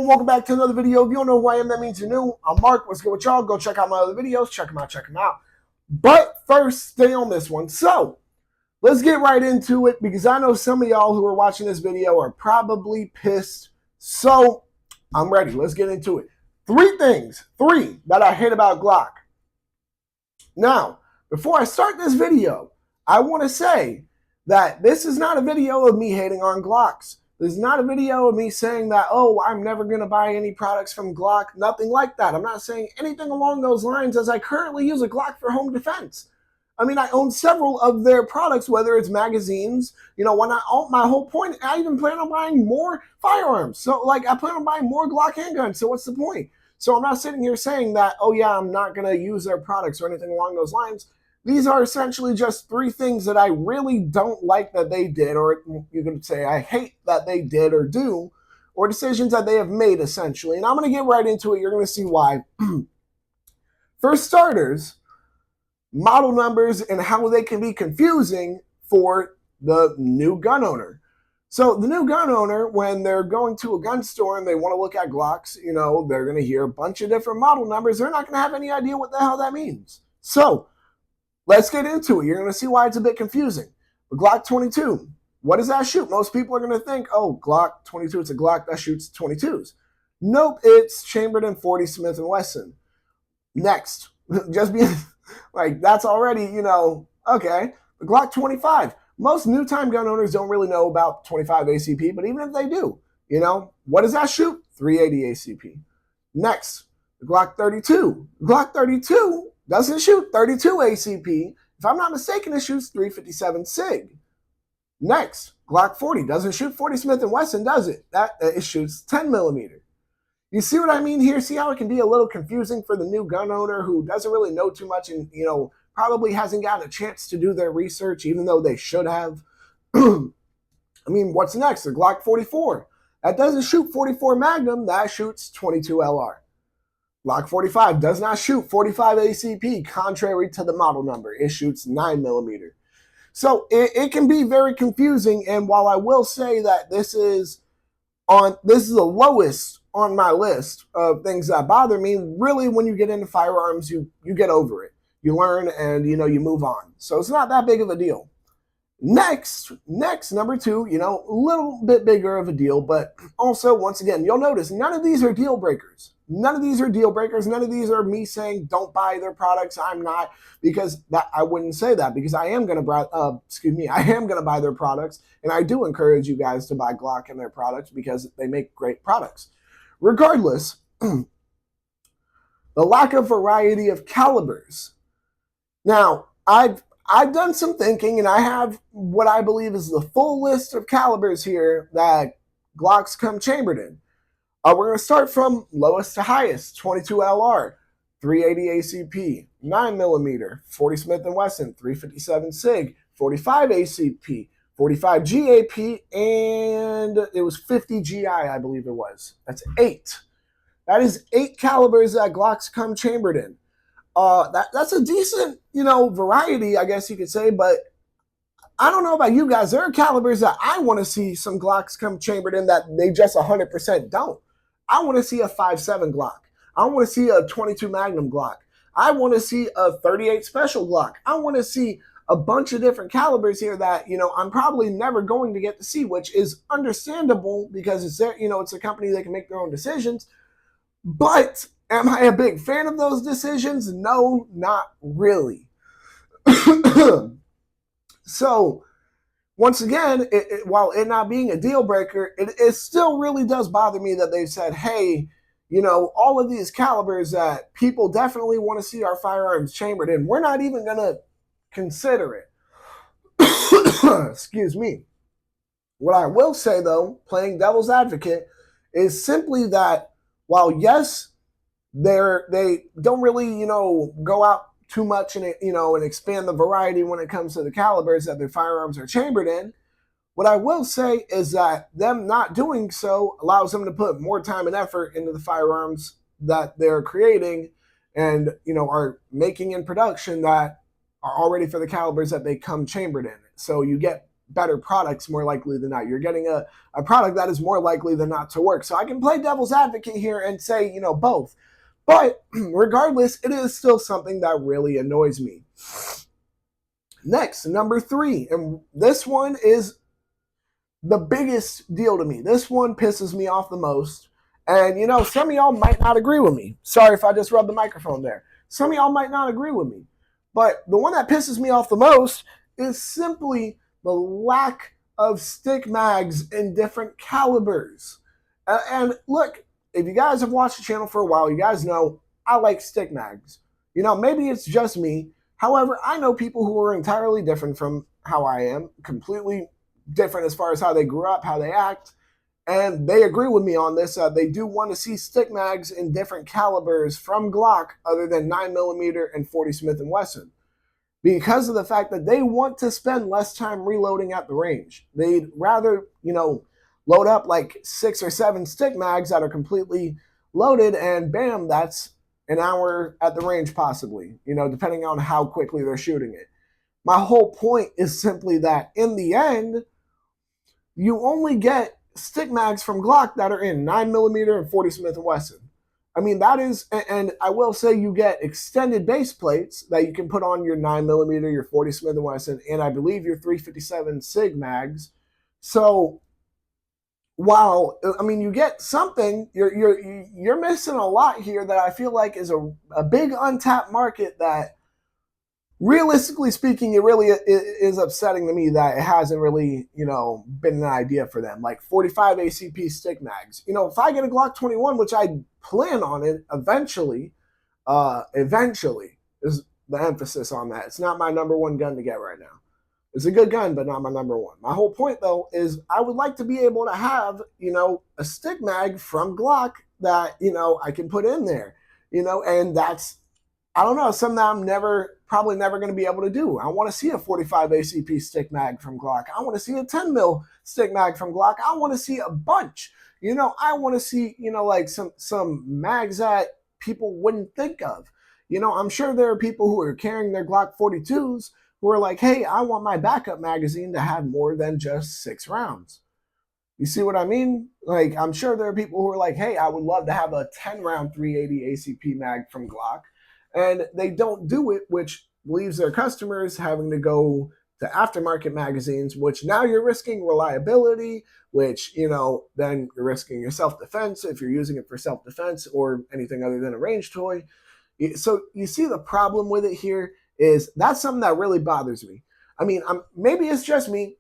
everyone, welcome back to another video. If you don't know who I am, that means you're new. I'm Mark. What's good with y'all? Go check out my other videos. Check them out. But first, stay on this one. So, let's get right into it because I know some of y'all who are watching this video are probably pissed. So, I'm ready. Let's get into it. Three that I hate about Glock. Now, before I start this video, I want to say that this is not a video of me hating on Glocks. This is not a video of me saying that, oh, I'm never going to buy any products from Glock. Nothing like that. I'm not saying anything along those lines, as I currently use a Glock for home defense. I mean, I own several of their products, whether it's magazines. You know, my whole point, I even plan on buying more firearms. So, I plan on buying more Glock handguns. So what's the point? So I'm not sitting here saying that, oh yeah, I'm not going to use their products or anything along those lines. These are essentially just three things that I really don't like that they did, or you could say I hate that they did or do, or decisions that they have made, essentially. And I'm going to get right into it. You're going to see why. For starters, model numbers and how they can be confusing for the new gun owner. So the new gun owner, when they're going to a gun store and they want to look at Glocks, you know, they're going to hear a bunch of different model numbers. They're not going to have any idea what the hell that means. So let's get into it. You're going to see why it's a bit confusing. The Glock 22, what does that shoot? Most people are going to think, oh, Glock 22, it's a Glock that shoots 22s. Nope, it's chambered in 40 Smith & Wesson. Next, just being like, that's already, you know, okay. The Glock 25, most new time gun owners don't really know about 25 ACP, but even if they do, you know, what does that shoot? 380 ACP. Next, the Glock 32. Glock 32 doesn't shoot 32 ACP. If I'm not mistaken, it shoots 357 SIG. Next, Glock 40 doesn't shoot 40 Smith & Wesson, does it? It shoots 10 millimeter. You see what I mean here? See how it can be a little confusing for the new gun owner who doesn't really know too much and, you know, probably hasn't gotten a chance to do their research, even though they should have. I mean, what's next? The Glock 44. That doesn't shoot 44 Magnum. That shoots 22 LR. Glock 45 does not shoot 45 ACP, contrary to the model number. It shoots 9 millimeter. So it can be very confusing. And while I will say that this is the lowest on my list of things that bother me, really when you get into firearms, you get over it. You learn and, you know, you move on. So it's not that big of a deal. Next, number two, you know, a little bit bigger of a deal, but also, once again, you'll notice none of these are deal breakers. None of these are deal breakers. None of these are me saying don't buy their products. I'm not, because that I wouldn't say that, because I am going to buy their products, and I do encourage you guys to buy Glock and their products because they make great products. Regardless, the lack of variety of calibers. Now, I've done some thinking, and I have what I believe is the full list of calibers here that Glocks come chambered in. We're going to start from lowest to highest: 22 LR, 380 ACP, 9mm, 40 Smith & Wesson, 357 SIG, 45 ACP, 45 GAP, and it was 50 GI, I believe it was. That's 8. That is 8 calibers that Glocks come chambered in. That's a decent, you know, variety, I guess you could say, but I don't know about you guys. There are calibers that I want to see some Glocks come chambered in that they just 100% don't. I want to see a 5.7 Glock. I want to see a 22 Magnum Glock. I want to see a 38 Special Glock. I want to see a bunch of different calibers here that, you know, I'm probably never going to get to see, which is understandable because it's their, you know, it's a company that can make their own decisions. But am I a big fan of those decisions? No, not really. So, once again, while it not being a deal breaker, it still really does bother me that they've said, hey, you know, all of these calibers that people definitely want to see our firearms chambered in, we're not even going to consider it. Excuse me. What I will say, though, playing devil's advocate, is simply that while, yes, they don't really, you know, go out too much and, you know, and expand the variety when it comes to the calibers that their firearms are chambered in, what I will say is that them not doing so allows them to put more time and effort into the firearms that they're creating and, you know, are making in production that are already for the calibers that they come chambered in. So you get better products more likely than not. You're getting a product that is more likely than not to work. So I can play devil's advocate here and say, both. But regardless, it is still something that really annoys me. Next, number 3, and this one is the biggest deal to me. This one pisses me off the most. And, some of y'all might not agree with me. Sorry if I just rubbed the microphone there. Some of y'all might not agree with me. But the one that pisses me off the most is simply the lack of stick mags in different calibers. And look, if you guys have watched the channel for a while, you guys know I like stick mags. Maybe it's just me. However, I know people who are entirely different from how I am, completely different as far as how they grew up, how they act, and they agree with me on this. They do want to see stick mags in different calibers from Glock other than 9mm and 40 Smith & Wesson, because of the fact that they want to spend less time reloading at the range. They'd rather, load up like 6 or 7 stick mags that are completely loaded, and bam, that's an hour at the range possibly, depending on how quickly they're shooting it. My whole point is simply that in the end, you only get stick mags from Glock that are in 9mm and 40 Smith & Wesson. I mean, that is, and I will say you get extended base plates that you can put on your 9mm, your 40 Smith & Wesson, and I believe your 357 SIG mags. So while, you get something, you're missing a lot here that I feel like is a big untapped market that, realistically speaking, it really is upsetting to me that it hasn't really, been an idea for them. Like 45 ACP stick mags. If I get a Glock 21, which I plan on it eventually is the emphasis on that. It's not my number one gun to get right now. It's a good gun, but not my number one. My whole point, though, is I would like to be able to have, a stick mag from Glock that, I can put in there, and that's, I don't know, something that I'm probably never going to be able to do. I want to see a 45 ACP stick mag from Glock. I want to see a 10mm stick mag from Glock. I want to see a bunch. I want to see, like some mags that people wouldn't think of. I'm sure there are people who are carrying their Glock 42s who are like, hey, I want my backup magazine to have more than just 6 rounds. You see what I mean? Like, I'm sure there are people who are like, hey, I would love to have a 10-round 380 ACP mag from Glock. And they don't do it, which leaves their customers having to go to aftermarket magazines, which now you're risking reliability, which, then you're risking your self-defense if you're using it for self-defense or anything other than a range toy. So you see the problem with it here is that's something that really bothers me. Maybe it's just me.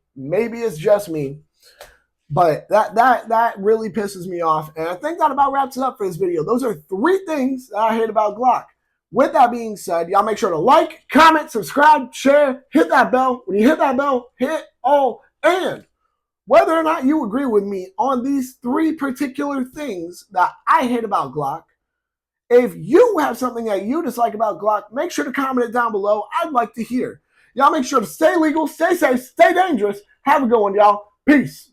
But that really pisses me off. And I think that about wraps it up for this video. Those are 3 things that I hate about Glock. With that being said, y'all make sure to like, comment, subscribe, share, hit that bell. When you hit that bell, hit all. And whether or not you agree with me on these 3 particular things that I hate about Glock, if you have something that you dislike about Glock, make sure to comment it down below. I'd like to hear. Y'all make sure to stay legal, stay safe, stay dangerous. Have a good one, y'all. Peace.